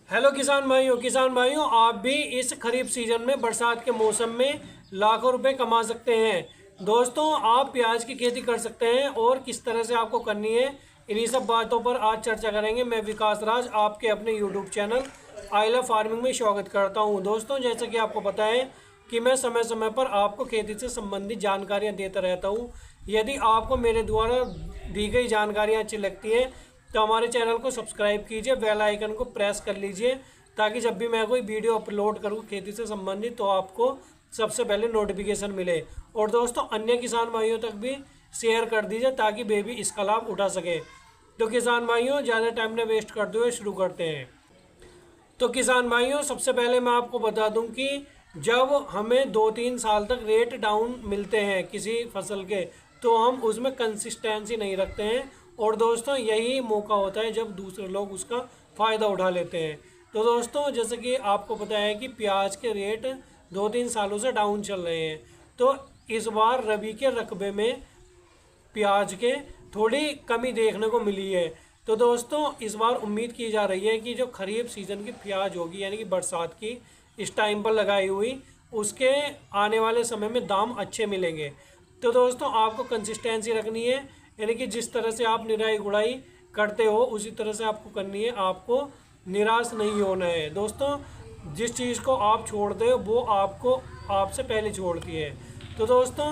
Hello किसान भाइयों आप भी इस खरीफ सीजन में बरसात के मौसम में लाखों रुपए कमा सकते हैं। दोस्तों आप प्याज की खेती कर सकते हैं और किस तरह से आपको करनी है, इन्हीं सब बातों पर आज चर्चा करेंगे। मैं विकास राज आपके अपने YouTube channel I love farming में स्वागत करता हूं। दोस्तों जैसा कि आपको पता है कि मैं समय समय पर आपको खेती से संबंधित जानकारियां देता रहता हूं। यदि आपको मेरे द्वारा दी गई जानकारियां अच्छी लगती हैं तो हमारे चैनल को सब्सक्राइब कीजिए, बेल आइकन को प्रेस कर लीजिए ताकि जब भी मैं कोई वीडियो अपलोड करूँ खेती से संबंधित तो आपको सबसे पहले नोटिफिकेशन मिले। और दोस्तों अन्य किसान भाइयों तक भी शेयर कर दीजिए ताकि वे भी इसका लाभ उठा सके। तो किसान भाइयों ज़्यादा टाइम न वेस्ट करते हुए शुरू करते हैं। तो किसान भाइयों सबसे पहले मैं आपको बता दूं कि जब हमें 2-3 साल तक रेट डाउन मिलते हैं किसी फसल के तो हम उसमें कंसिस्टेंसी नहीं रखते हैं, और दोस्तों यही मौका होता है जब दूसरे लोग उसका फ़ायदा उठा लेते हैं। तो दोस्तों जैसे कि आपको पता है कि प्याज के रेट 2-3 सालों से डाउन चल रहे हैं, तो इस बार रबी के रकबे में प्याज के थोड़ी कमी देखने को मिली है। तो दोस्तों इस बार उम्मीद की जा रही है कि जो खरीफ सीज़न की प्याज होगी यानी कि बरसात की इस टाइम पर लगाई हुई, उसके आने वाले समय में दाम अच्छे मिलेंगे। तो दोस्तों आपको कंसिस्टेंसी रखनी है, यानी कि जिस तरह से आप निराई गुड़ाई करते हो उसी तरह से आपको करनी है, आपको निराश नहीं होना है। दोस्तों जिस चीज़ को आप छोड़ते हो वो आपको आपसे पहले छोड़ती है। तो दोस्तों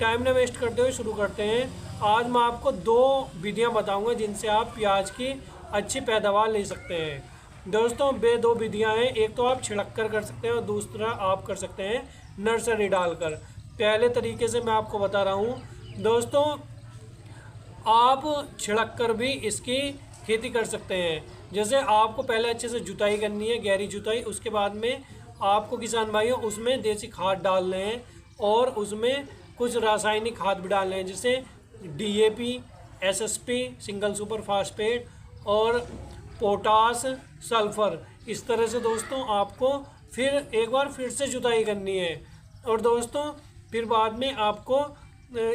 टाइम न वेस्ट करते हुए शुरू करते हैं। आज मैं आपको 2 विधियां बताऊंगा जिनसे आप प्याज की अच्छी पैदावार ले सकते हैं। दोस्तों वे 2 विधियां हैं, एक तो आप छिड़क कर सकते हैं और दूसरा आप कर सकते हैं नर्सरी डालकर। पहले तरीके से मैं आपको बता रहा हूं दोस्तों, आप छिड़क कर भी इसकी खेती कर सकते हैं। जैसे आपको पहले अच्छे से जुताई करनी है, गहरी जुताई, उसके बाद में आपको किसान भाइयों उसमें देसी खाद डालने हैं और उसमें कुछ रासायनिक खाद भी डालने हैं, जैसे DAP, SSP, single super phosphate और पोटास, सल्फर। इस तरह से दोस्तों आपको फिर एक बार फिर से जुताई करनी है। और दोस्तों फिर बाद में आपको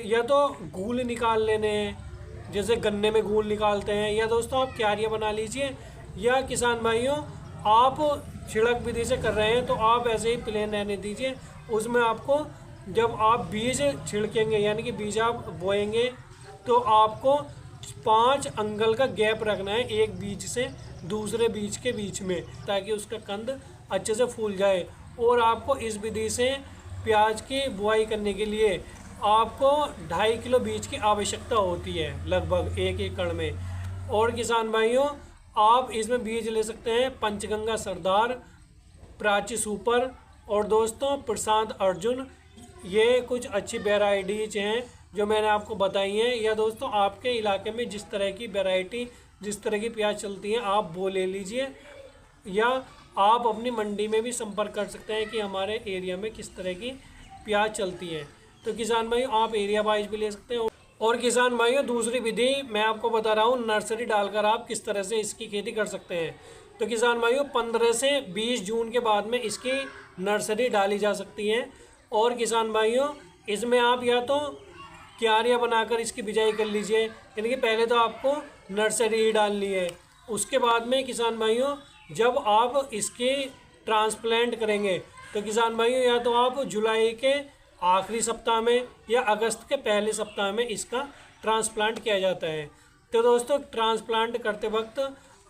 या तो घूल निकाल लेने हैं, जैसे गन्ने में घूल निकालते हैं, या दोस्तों आप क्यारियाँ बना लीजिए, या किसान भाइयों आप छिड़क विधि से कर रहे हैं तो आप ऐसे ही प्लेन रहने दीजिए। उसमें आपको जब आप बीज छिड़केंगे यानी कि बीज आप बोएंगे तो आपको 5 अंगल का गैप रखना है एक बीज से दूसरे बीज के बीच में, ताकि उसका कंद अच्छे से फूल जाए। और आपको इस विधि से प्याज की बुआई करने के लिए आपको 2.5 किलो बीज की आवश्यकता होती है लगभग 1 एकड़ में। और किसान भाइयों आप इसमें बीज ले सकते हैं पंचगंगा सरदार, प्राची सुपर और दोस्तों प्रशांत अर्जुन। ये कुछ अच्छी वेराइटीज हैं जो मैंने आपको बताई हैं। या दोस्तों आपके इलाके में जिस तरह की वैरायटी, जिस तरह की प्याज चलती है आप वो ले लीजिए, या आप अपनी मंडी में भी संपर्क कर सकते हैं कि हमारे एरिया में किस तरह की प्याज चलती है। तो किसान भाई आप एरिया वाइज भी ले सकते हैं। और किसान भाइयों दूसरी विधि मैं आपको बता रहा हूँ, नर्सरी डालकर आप किस तरह से इसकी खेती कर सकते हैं। तो किसान भाइयों 15 से 20 जून के बाद में इसकी नर्सरी डाली जा सकती है। और किसान भाइयों इसमें आप या तो क्यारियाँ बनाकर इसकी बिजाई कर लीजिए, यानी कि पहले तो आपको नर्सरी ही डालनी है। उसके बाद में किसान भाइयों जब आप इसकी ट्रांसप्लांट करेंगे तो किसान भाइयों या तो आप जुलाई के आखिरी सप्ताह में या अगस्त के पहले सप्ताह में इसका ट्रांसप्लांट किया जाता है। तो दोस्तों ट्रांसप्लांट करते वक्त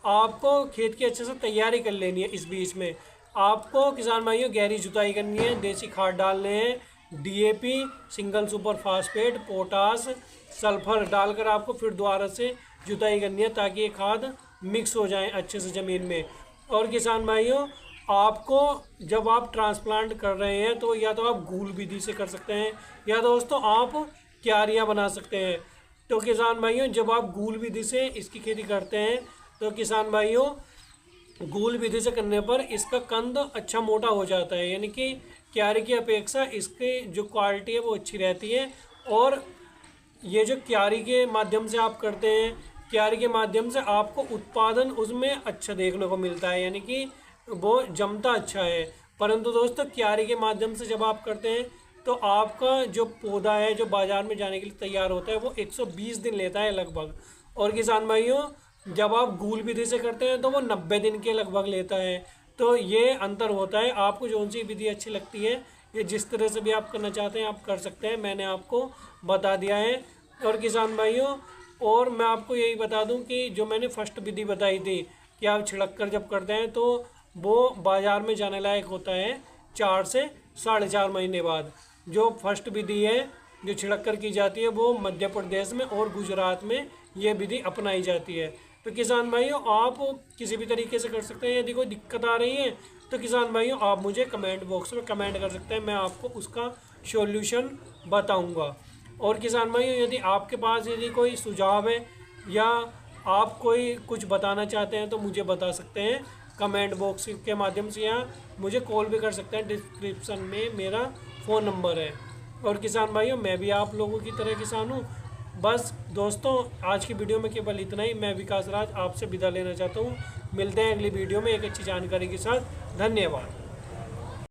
आपको खेत की अच्छे से तैयारी कर लेनी है। इस बीच में आपको किसान भाइयों गहरी जुताई करनी है, देसी खाद डालने हैं, DAP, single super phosphate, potash, sulphur डालकर आपको फिर दोबारा से जुताई करनी है ताकि ये खाद मिक्स हो जाए अच्छे से ज़मीन में। और किसान भाइयों आपको जब आप ट्रांसप्लांट कर रहे हैं तो या तो आप घूल विधि से कर सकते हैं या दोस्तों आप क्यारियाँ बना सकते हैं। तो किसान भाइयों जब आप घूल विधि से इसकी खेती करते हैं तो किसान भाइयों घूल विधि से करने पर इसका कंद अच्छा मोटा हो जाता है, यानी कि क्यारी की अपेक्षा इसकी जो क्वालिटी है वो अच्छी रहती है। और ये जो क्यारी के माध्यम से आप करते हैं, क्यारी के माध्यम से आपको उत्पादन उसमें अच्छा देखने को मिलता है, यानी कि वो जमता अच्छा है। परंतु दोस्तों क्यारी के माध्यम से जब आप करते हैं तो आपका जो पौधा है जो बाज़ार में जाने के लिए तैयार होता है वो 120 दिन लेता है लगभग। और किसान भाइयों जब आप गूल विधि से करते हैं तो वो 90 दिन के लगभग लेता है। तो ये अंतर होता है। आपको कौन सी विधि अच्छी लगती है, ये जिस तरह से भी आप करना चाहते हैं आप कर सकते हैं, मैंने आपको बता दिया है। और किसान भाइयों, और मैं आपको यही बता दूं कि जो मैंने फर्स्ट विधि बताई थी कि आप छिड़क कर जब करते हैं तो वो बाज़ार में जाने लायक होता है 4 से 4.5 महीने बाद। जो फर्स्ट विधि है जो छिड़क कर की जाती है वो मध्य प्रदेश में और गुजरात में ये विधि अपनाई जाती है। तो किसान भाइयों, आप किसी भी तरीके से कर सकते हैं। यदि कोई दिक्कत आ रही है तो किसान भाइयों आप मुझे कमेंट बॉक्स में कमेंट कर सकते हैं, मैं आपको उसका सॉल्यूशन बताऊंगा। और किसान भाइयों, यदि आपके पास यदि कोई सुझाव है या आप कोई कुछ बताना चाहते हैं तो मुझे बता सकते हैं कमेंट बॉक्स के माध्यम से, या मुझे कॉल भी कर सकते हैं। डिस्क्रिप्शन में मेरा फ़ोन नंबर है। और किसान भाइयों, मैं भी आप लोगों की तरह किसान हूँ। बस दोस्तों, आज की वीडियो में केवल इतना ही। मैं विकास राज आपसे विदा लेना चाहता हूँ। मिलते हैं अगली वीडियो में एक अच्छी जानकारी के साथ। धन्यवाद।